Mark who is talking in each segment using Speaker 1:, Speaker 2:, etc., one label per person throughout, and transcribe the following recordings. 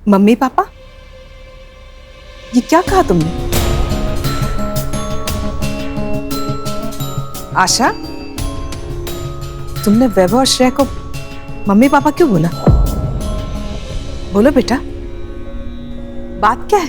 Speaker 1: Mummy papa, ये क्या कहा तुमने? आशा, तुमने वैभव और श्रेया को मम्मी पापा क्यों बोला? बोलो बेटा, बात क्या है?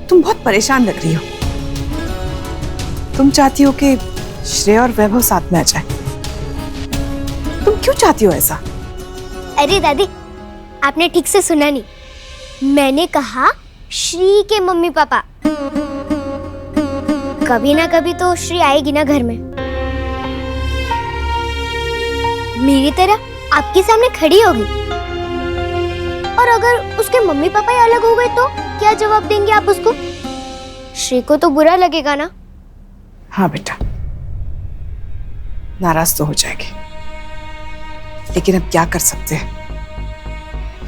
Speaker 1: तुम बहुत परेशान लग रही हो। तुम चाहती हो कि श्रेया और वैभव साथ में आ जाए। तुम क्यों चाहती हो ऐसा?
Speaker 2: अरे दादी, आपने ठीक से सुना नहीं। मैंने कहा श्री के मम्मी पापा। कभी ना कभी तो श्री आएगी ना घर में, मेरी तरह आपके सामने खड़ी होगी। और अगर उसके मम्मी पापा ही अलग हो गए तो क्या जवाब देंगे आप उसको? श्री को तो बुरा लगेगा ना।
Speaker 1: हाँ बेटा, नाराज तो हो जाएगी, लेकिन अब क्या कर सकते हैं?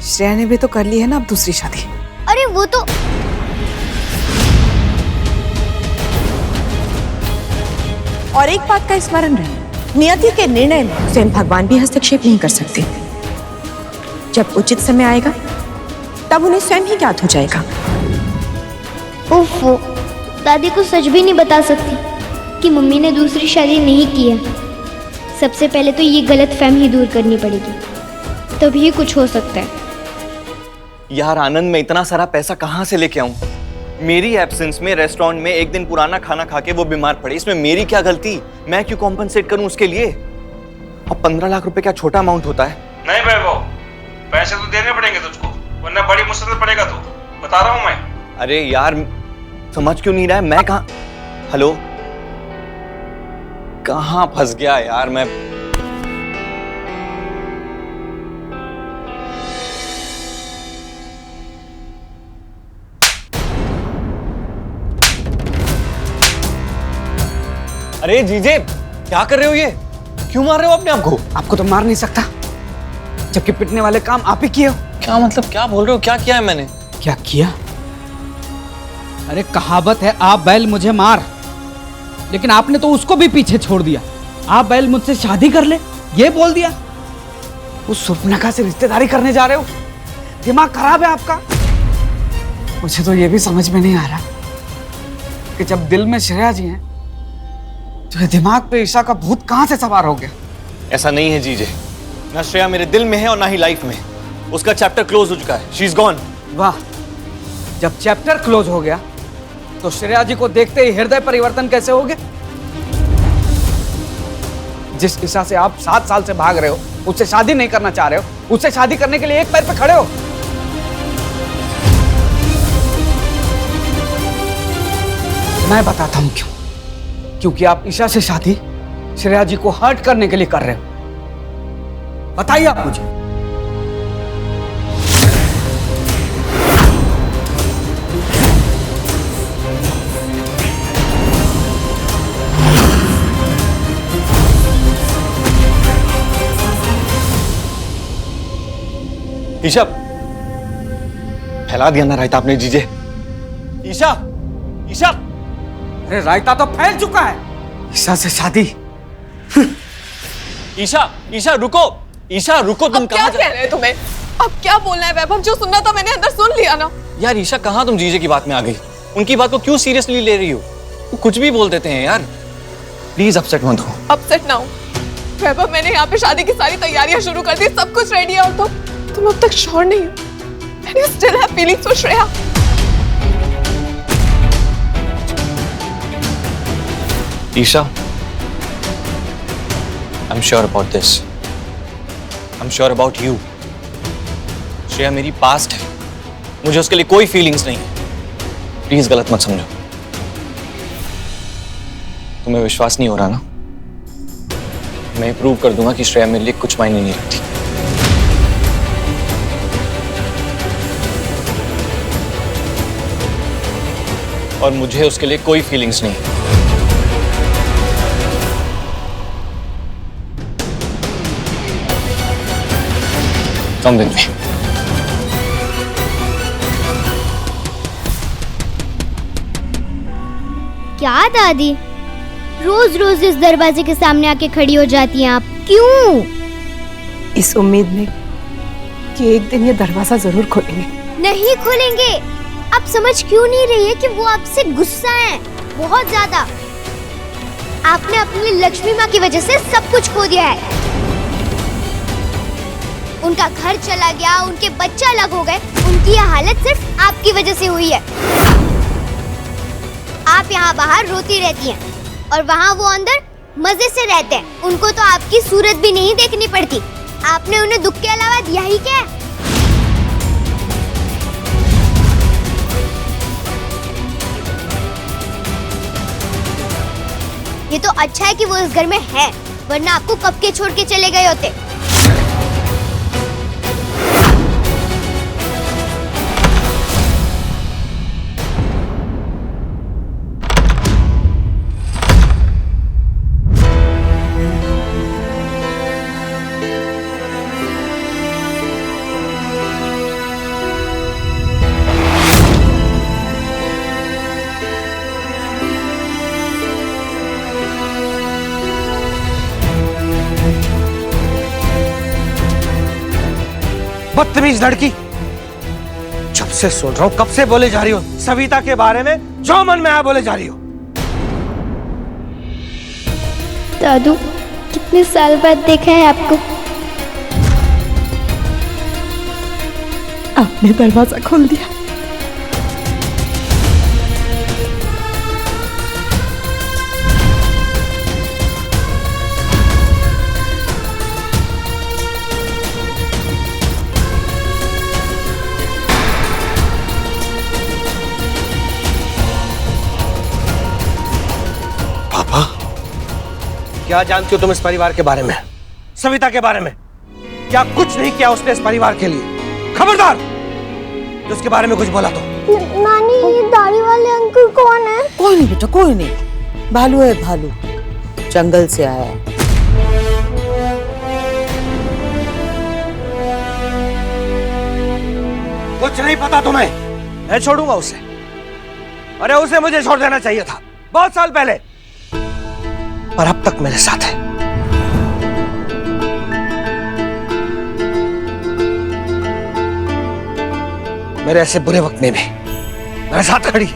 Speaker 1: श्रेया ने भी तो कर ली है ना अब दूसरी शादी।
Speaker 2: अरे वो तो
Speaker 3: और एक बात का स्मरण रहे, नियति के निर्णय में स्वयं भगवान भी हस्तक्षेप नहीं कर सकते। जब उचित समय आएगा तब उन्हें स्वयं ही ज्ञात हो जाएगा।
Speaker 2: ओफो, दादी को सच भी नहीं बता सकती कि मम्मी ने दूसरी शादी नहीं की है। सबसे पहले तो ये गलत फहमी दूर करनी पड़ेगी, तभी कुछ हो सकता है।
Speaker 4: यार आनंद, मैं इतना सारा पैसा कहाँ से लेके आऊं? मेरी एब्सेंस में रेस्टोरेंट में एक दिन पुराना खाना खा के वो बीमार पड़े, इसमें मेरी क्या गलती? मैं क्यों कॉम्पनसेट करूं उसके लिए? अब 15 लाख रुपए क्या छोटा अमाउंट होता है?
Speaker 5: नहीं वैभव, पैसे तो देने पड़ेंगे तुझको, वरना बड़ी मुश्किल पड़ेगा। तो बता रहा हूं मैं।
Speaker 4: अरे यार, समझ क्यों नहीं रहा है? मैं कहाँ, हेलो, कहाँ फंस गया यार मैं? अरे जीजे, क्या कर रहे हो? ये क्यों मार रहे हो अपने आप को?
Speaker 1: आपको तो मार नहीं सकता, जबकि पिटने वाले काम आप ही किए हो।
Speaker 4: क्या मतलब, क्या बोल रहे हो? क्या किया है मैंने?
Speaker 6: क्या किया? अरे कहावत है, आप बैल मुझे मार, लेकिन आपने तो उसको भी पीछे छोड़ दिया। आप बैल मुझसे शादी कर ले, ये बोल दिया।
Speaker 1: उस सुर्पनखा से रिश्तेदारी करने जा रहे हो? दिमाग खराब है आपका। मुझे तो ये भी समझ में नहीं आ रहा कि जब दिल में श्रेया जी हैं तो दिमाग पे ईशा का भूत कहां से सवार हो गया?
Speaker 4: ऐसा नहीं है जीजे, ना श्रेया मेरे दिल में है और ना ही लाइफ में। उसका चैप्टर क्लोज हो चुका है, शी इज गॉन।
Speaker 1: वाह, जब चैप्टर क्लोज हो गया तो श्रेया जी को देखते ही हृदय परिवर्तन कैसे हो गया? जिस ईशा से आप 7 साल से भाग रहे हो, उससे शादी नहीं करना चाह रहे हो, उससे शादी करने के लिए एक पैर पे खड़े हो। मैं बताता हूं क्यों। क्योंकि आप ईशा से शादी श्रेया जी को हर्ट करने के लिए कर रहे हो। बताइए आप मुझे।
Speaker 4: ईशा, फैला दिया ना रायता आपने जीजे। ईशा, ईशा,
Speaker 1: अरे रायता तो फैल चुका है। ईशा से शादी।
Speaker 4: ईशा, ईशा रुको, ईशा रुको, तुम
Speaker 3: क्या कह रहे हैं तुम्हें? अब क्या बोलना है वैभव? जो सुनना था मैंने अंदर सुन लिया ना।
Speaker 4: यार ईशा, कहाँ तुम जीजे की बात में आ गई? उनकी बात को क्यों सीरियसली ले रही हो? वो कुछ भी बोल देते हैं यार, प्लीज अपसेट मत हो।
Speaker 3: अपसेट ना हो वैभव, मैंने यहाँ पे शादी की सारी तैयारियां शुरू कर दी, सब कुछ रेडी है। और तुम अब तक श्योर नहीं हो? And you still have feelings for Shreya?
Speaker 4: Isha, I'm sure about this. I'm sure about you. Shreya मेरी पास्ट है, मुझे उसके लिए कोई फीलिंग्स नहीं है। प्लीज गलत मत समझो। तुम्हें विश्वास नहीं हो रहा ना? मैं प्रूव कर दूंगा कि श्रेया मेरे लिए कुछ मायने नहीं रखती। और मुझे उसके लिए कोई फीलिंग्स नहीं। Come with me.
Speaker 2: क्या दादी, रोज रोज इस दरवाजे के सामने आके खड़ी हो जाती हैं आप? क्यों?
Speaker 1: इस उम्मीद में
Speaker 3: कि एक दिन ये दरवाजा जरूर खोलेंगे।
Speaker 2: नहीं खोलेंगे। आप समझ क्यों नहीं रही है कि वो आपसे गुस्सा है, बहुत ज्यादा। आपने अपनी लक्ष्मी माँ की वजह से सब कुछ खो दिया है। उनका घर चला गया, उनके बच्चे अलग हो गए। उनकी यह हालत सिर्फ आपकी वजह से हुई है। आप यहाँ बाहर रोती रहती हैं और वहाँ वो अंदर मजे से रहते हैं। उनको तो आपकी सूरत भी नहीं देखनी पड़ती। आपने उन्हें दुख के अलावा दिया ही क्या है? ये तो अच्छा है कि वो इस घर में है, वरना आपको कब के छोड़ के चले गए होते।
Speaker 7: बदतमीज लड़की, जब से सुन रहा हूं, कब से बोले जा रही हो सविता के बारे में, जो मन में आया बोले जा रही हो।
Speaker 2: दादू, कितने साल बाद देखा है आपको।
Speaker 3: आपने दरवाजा खोल दिया।
Speaker 7: क्या जानती हो तुम इस परिवार के बारे में, सविता के बारे में? क्या कुछ नहीं किया उसने इस परिवार के लिए? खबरदार जो उसके बारे में कुछ बोला तो।
Speaker 2: नानी, ये दाढ़ी वाले अंकल कौन है?
Speaker 8: कोई नहीं बेटा, कोई नहीं। भालू है, भालू, जंगल से आया है।
Speaker 7: कुछ नहीं पता तुम्हें? मैं छोड़ूंगा उसे। अरे उसे मुझे छोड़ देना चाहिए था बहुत साल पहले, पर अब तक मेरे साथ है। मेरे ऐसे बुरे वक्त में भी मेरे साथ खड़ी है।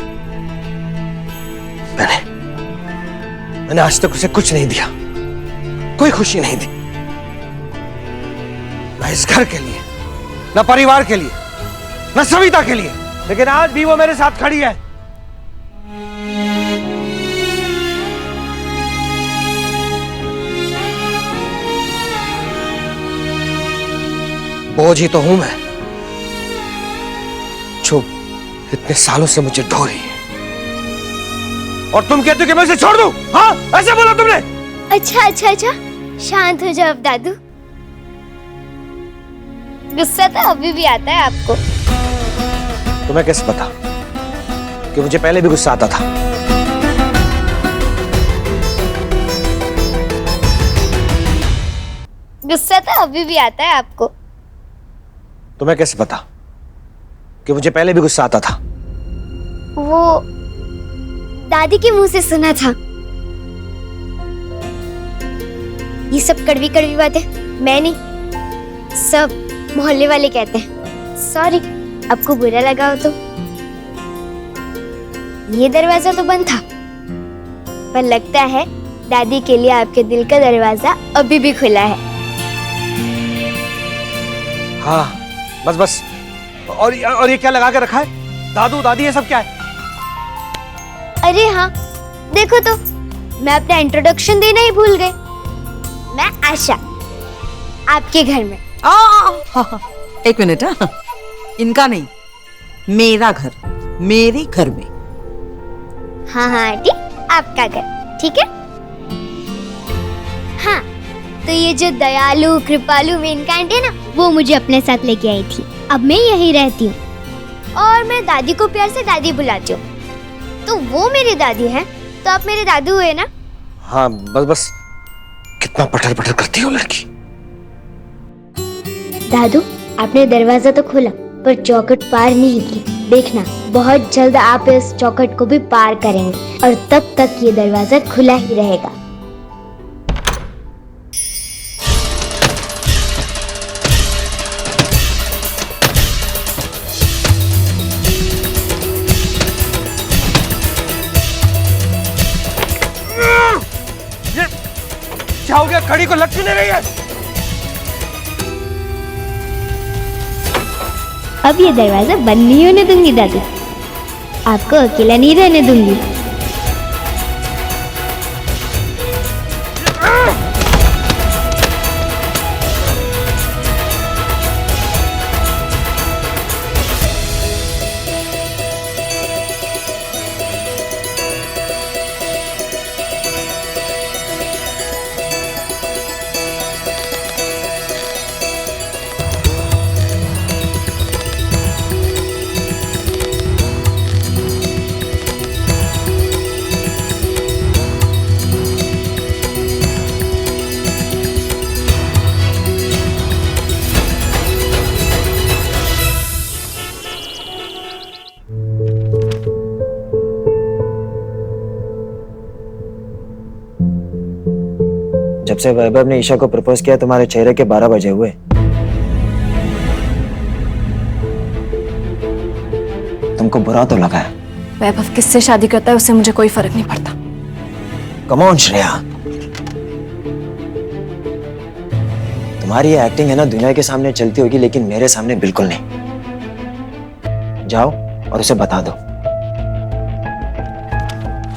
Speaker 7: मैंने आज तक उसे कुछ नहीं दिया, कोई खुशी नहीं दी, ना इस घर के लिए, ना परिवार के लिए, ना सविता के लिए, लेकिन आज भी वो मेरे साथ खड़ी है। बोझ ही तो हूं मैं, जो इतने सालों से मुझे ढो रही है। और तुम कहते हो कि मैं उसे छोड़ दूं? हाँ, ऐसे बोला तुमने?
Speaker 2: अच्छा अच्छा अच्छा, शांत हो जाओ दादू। गुस्सा तो अभी भी आता है आपको।
Speaker 7: तुम्हें कैसे पता कि मुझे पहले भी गुस्सा आता था?
Speaker 2: गुस्सा तो अभी भी आता है आपको।
Speaker 7: तुम्हें कैसे पता कि मुझे पहले भी गुस्सा आता था?
Speaker 2: वो दादी के मुंह से सुना था। ये सब कड़वी कड़वी बातें मैं नहीं, सब मोहल्ले वाले कहते हैं। सॉरी, आपको बुरा लगा हो तो। ये दरवाजा तो बंद था, पर लगता है दादी के लिए आपके दिल का दरवाजा अभी भी खुला है।
Speaker 7: हाँ, बस बस। और ये क्या लगा के रखा है? दादू दादी ये सब क्या है?
Speaker 2: अरे हाँ, देखो तो, मैं अपना इंट्रोडक्शन देना ही भूल गई। मैं आशा, आपके घर में।
Speaker 8: एक मिनट। हाँ, इनका नहीं, मेरा घर, मेरे घर में।
Speaker 2: हाँ हाँ आंटी, आपका घर, ठीक है। हाँ, तो ये जो दयालु कृपालु मेनका आंटी है ना, वो मुझे अपने साथ लेके आई थी। अब मैं यहीं रहती हूँ और मैं दादी को प्यार से दादी बुलाती हूँ। तो वो मेरी दादी है, तो आप मेरे दादू हुए ना।
Speaker 7: हाँ, बस बस। कितना पटर पटर करती हो लड़की।
Speaker 2: दादू, आपने दरवाजा तो खोला पर चौखट पार नहीं की। देखना, बहुत जल्द आप इस चौखट को भी पार करेंगे और तब तक ये दरवाजा खुला ही रहेगा।
Speaker 7: क्या हो गया? घड़ी को लग क्यों नहीं रही है?
Speaker 2: अब ये दरवाजा बंद नहीं होने दूंगी दादी, आपको अकेला नहीं रहने दूंगी।
Speaker 9: जब से वैभव ने ईशा को प्रपोज किया तुम्हारे चेहरे के 12 बजे हुए। तुमको बुरा तो लगा है?
Speaker 3: वैभव किससे शादी करता है उससे मुझे कोई फर्क नहीं पड़ता।
Speaker 9: कम ऑन श्रेया, तुम्हारी ये एक्टिंग है ना दुनिया के सामने चलती होगी लेकिन मेरे सामने बिल्कुल नहीं। जाओ और उसे बता दो।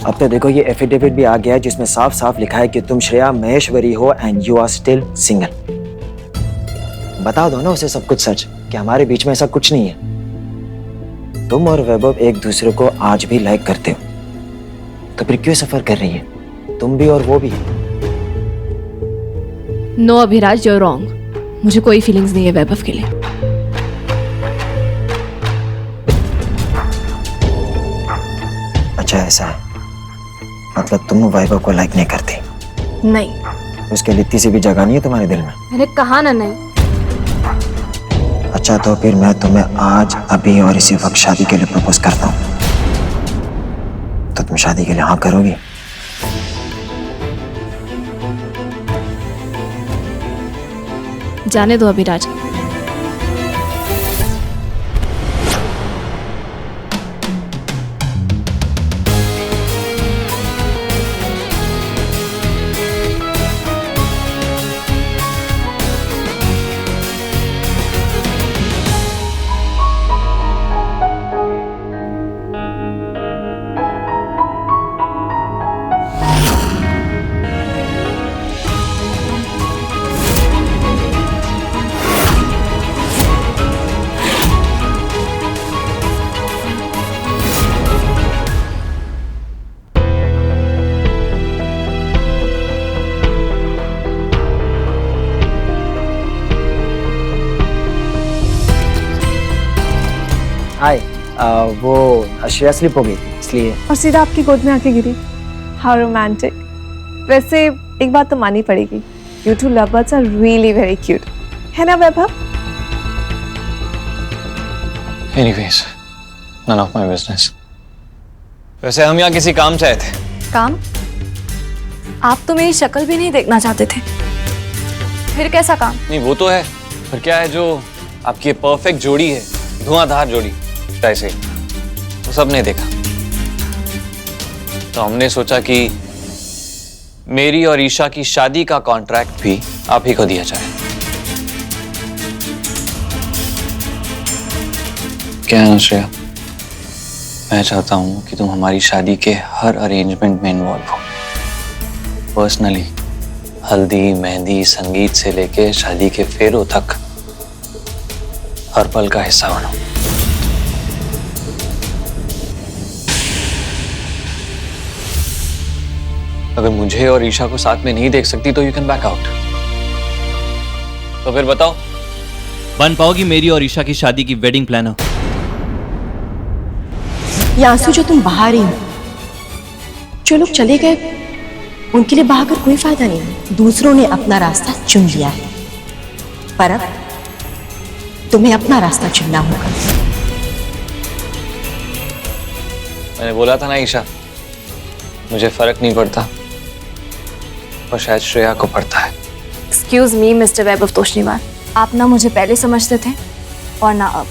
Speaker 9: अब तो देखो ये एफिडेविट भी आ गया है जिसमें साफ साफ लिखा है कि तुम श्रेया महेश्वरी हो and you are still single. बता दो ना उसे सब कुछ सच कि हमारे बीच में ऐसा कुछ नहीं है। तुम और वैभव एक दूसरे को आज भी लाइक करते हो, तो फिर क्यों सफर कर रही है? तुम भी और वो भी।
Speaker 3: No Abhiraj, you're wrong। मुझे कोई फीलिंग्स नहीं है वैभव के लिए।
Speaker 9: अच्छा ऐसा है, मतलब तुम वैभव को लाइक नहीं करती?
Speaker 3: नहीं।
Speaker 9: उसके लिए इतनी सी भी जगह नहीं है तुम्हारे दिल में?
Speaker 3: मैंने कहा ना नहीं।
Speaker 9: अच्छा तो फिर मैं तुम्हें आज अभी और इसी वक्त शादी के लिए प्रपोज करता हूँ, तो तुम शादी के लिए हाँ करोगी?
Speaker 3: जाने दो अभिराज।
Speaker 9: हाय, वो श्रेया स्लिप हो गई थी इसलिए।
Speaker 10: और सीधा आपकी गोद में आके गिरी। How romantic. वैसे एक बात तो माननी पड़ेगी, you two lovers are really very cute, है ना वैभव?
Speaker 4: Anyways, none of my business। वैसे हम यहाँ किसी काम से आए थे।
Speaker 3: काम? आप तो मेरी शक्ल भी नहीं देखना चाहते थे, फिर कैसा काम?
Speaker 4: नहीं वो तो है, पर क्या है जो आपकी परफेक्ट जोड़ी है, धुआंधार जोड़ी ऐसे, तो सबने देखा, तो हमने सोचा कि मेरी और ईशा की शादी का कॉन्ट्रैक्ट भी आप ही को दिया जाए। क्या है ना श्रेया, मैं चाहता हूं कि तुम हमारी शादी के हर अरेंजमेंट में इन्वॉल्व हो, पर्सनली, हल्दी, मेहंदी, संगीत से लेके शादी के फेरों तक हर पल का हिस्सा बनो। अगर मुझे और ईशा को साथ में नहीं देख सकती तो यू कैन बैक आउट। तो फिर बताओ,
Speaker 11: बन पाओगी मेरी और ईशा की शादी की वेडिंग प्लानर?
Speaker 3: यासु, जो तुम बाहर ही हो, जो लोग चले गए उनके लिए बहाकर कोई फायदा नहीं है। दूसरों ने अपना रास्ता चुन लिया है, पर अब तुम्हें अपना रास्ता चुनना होगा।
Speaker 4: मैंने बोला था ना ईशा, मुझे फर्क नहीं पड़ता, और शायद श्रेया को पड़ता है।
Speaker 3: एक्सक्यूज मी मिस्टर वैभव तोषनीवाल, आप ना मुझे पहले समझते थे और ना अब,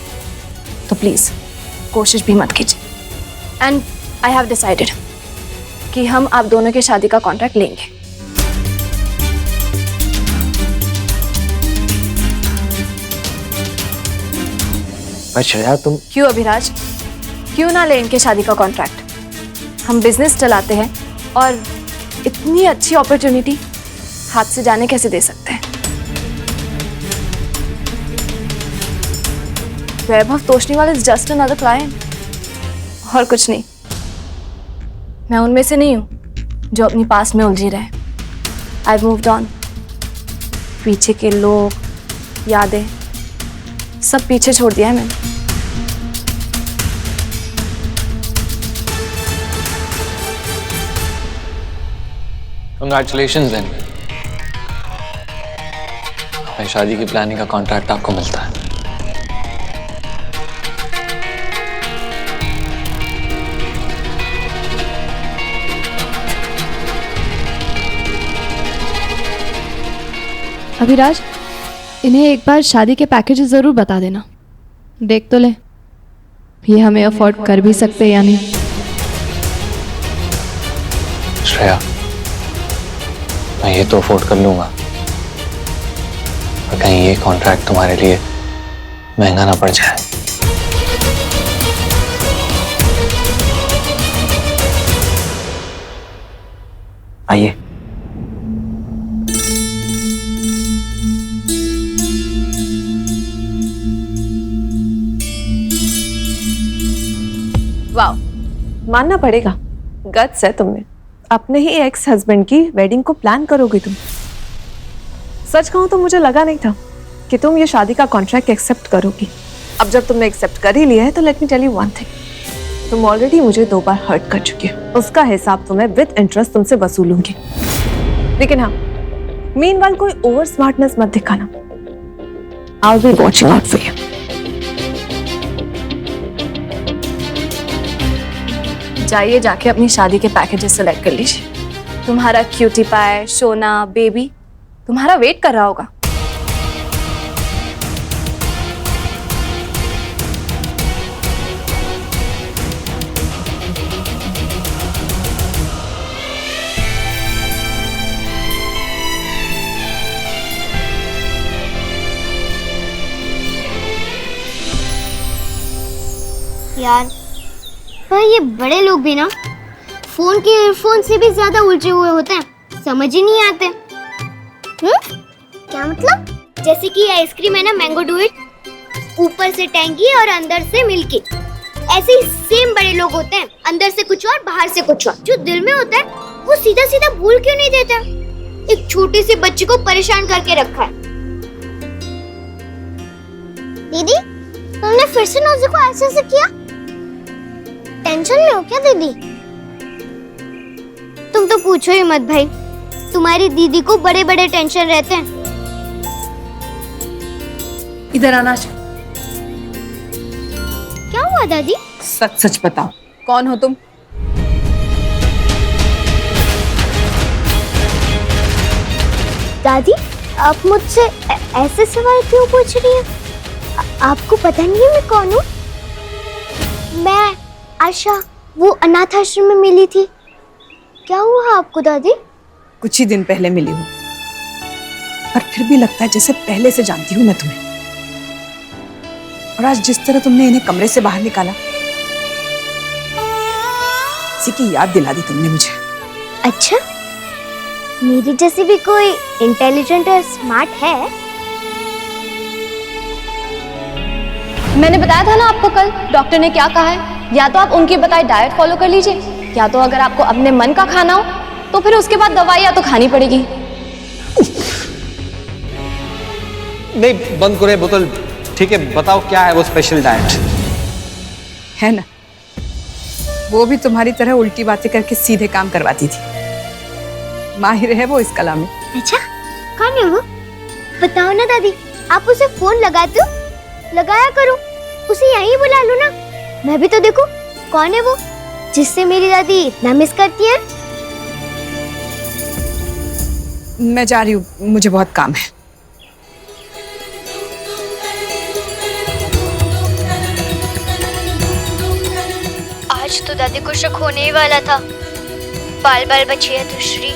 Speaker 3: तो प्लीज कोशिश भी मत कीजिए। एंड आई हैव डिसाइडेड कि हम आप दोनों की शादी का कॉन्ट्रैक्ट लेंगे।
Speaker 9: पर श्रेया तुम
Speaker 10: क्यों अभिराज, क्यों ना ले इनके शादी का कॉन्ट्रैक्ट? हम बिजनेस चलाते हैं और इतनी अच्छी अपॉर्चुनिटी हाथ से जाने कैसे दे सकते हैं? Vaibhav Toshniwal is just another client और कुछ नहीं। मैं उनमें से नहीं हूं जो अपनी पास में उलझी रहे। I moved on. पीछे के लोग, यादें सब पीछे छोड़ दिया है मैंने।
Speaker 4: कंग्रेचुलेशंस देन, शादी की प्लानिंग का कॉन्ट्रैक्ट आपको मिलता है।
Speaker 10: अभिराज, इन्हें एक बार शादी के पैकेजेस जरूर बता देना, देख तो ले ये हमें अफोर्ड कर भी सकते या नहीं।
Speaker 4: श्रेया, मैं ये तो अफोर्ड कर लूंगा, पर कहीं ये कॉन्ट्रैक्ट तुम्हारे लिए महंगा ना पड़ जाए।
Speaker 9: आइए।
Speaker 10: वाह, मानना पड़ेगा, गट्स है तुमने। अपने ही एक्स हस्बैंड की वेडिंग को प्लान करोगे तुम। सच कहूं तो मुझे लगा नहीं था कि तुम ये शादी का कॉन्ट्रैक्ट एक्सेप्ट करोगी। अब जब तुमने एक्सेप्ट कर ही लिया है तो let me tell you one thing, तुम ऑलरेडी मुझे 2 बार हर्ट कर चुकी हो। उसका हिसाब तो मैं विद इंटरेस्ट तुमसे वसूलूंगी। लेकिन हाँ, मीनवाइल कोई ओवर स्मार्टनेस मत दिखाना। I will be watching out for you. जाइए, जाके अपनी शादी के पैकेजेस सेलेक्ट कर लीजिए। तुम्हारा क्यूटी पाई, सोना, बेबी तुम्हारा वेट कर रहा होगा।
Speaker 2: यार, पर ये बड़े लोग भी ना फोन के ईयरफोन से भी ज्यादा उलझे हुए होते हैं, समझ ही नहीं आते। क्या मतलब? जैसे कि आइसक्रीम है ना, मैंगो डुएट, ऊपर से टैंगी और अंदर से मिल्की। ऐसे ही सेम बड़े लोग होते हैं, अंदर से कुछ और बाहर से कुछ और। जो दिल में होता है वो सीधा सीधा भूल क्यों नहीं देता? एक छोटे से बच्चे को परेशान करके रखा है। दीदी, तुमने फिर से नौजी को ऐसे किया? टेंशन में हो क्या दीदी? तुम तो पूछो ही मत भाई, तुम्हारी दीदी को बड़े बड़े टेंशन रहते हैं।
Speaker 8: इधर आना।
Speaker 2: क्या हुआ दादी?
Speaker 8: सच सच बताओ,
Speaker 10: कौन हो तुम?
Speaker 2: दादी, आप मुझसे ऐसे सवाल क्यों पूछ रही हैं? आपको पता नहीं है मैं कौन हूँ? मैं आशा, वो अनाथ आश्रम में मिली थी। क्या हुआ आपको दादी?
Speaker 8: कुछ ही दिन पहले मिली हूँ, पर फिर भी लगता है जैसे पहले से जानती हूँ मैं तुम्हें। और आज जिस तरह तुमने इन्हें कमरे से बाहर निकाला, इसी की याद दिला दी तुमने मुझे।
Speaker 2: अच्छा, मेरी जैसी भी कोई इंटेलिजेंट और स्मार्ट है?
Speaker 10: मैंने बताया था ना आपको कल, डॉक्टर ने क्या कहा है, या तो आप उनकी बताई डाइट फॉलो कर लीजिए, या तो अगर आपको अपने मन का खाना हो तो फिर उसके बाद दवाइयाँ तो खानी पड़ेगी।
Speaker 7: नहीं, बंद करो बोतल। ठीक है, बताओ क्या है वो स्पेशल डाइट?
Speaker 8: है ना, वो भी तुम्हारी तरह उल्टी बातें करके सीधे काम करवाती थी। माहिर है वो इस कला में।
Speaker 2: अच्छा, कौन है वो? बताओ ना दादी, आप उसे फोन लगाते हो? लगाया करो, उसे यहीं बुला लो ना। मैं भी तो देखूं कौन है वो जिससे मेरी दादी इतना मिस करती है।
Speaker 8: मैं जा रही हूँ, मुझे बहुत काम है।
Speaker 2: आज तो दादी को शक होने ही वाला था। बाल बाल बची है दूसरी।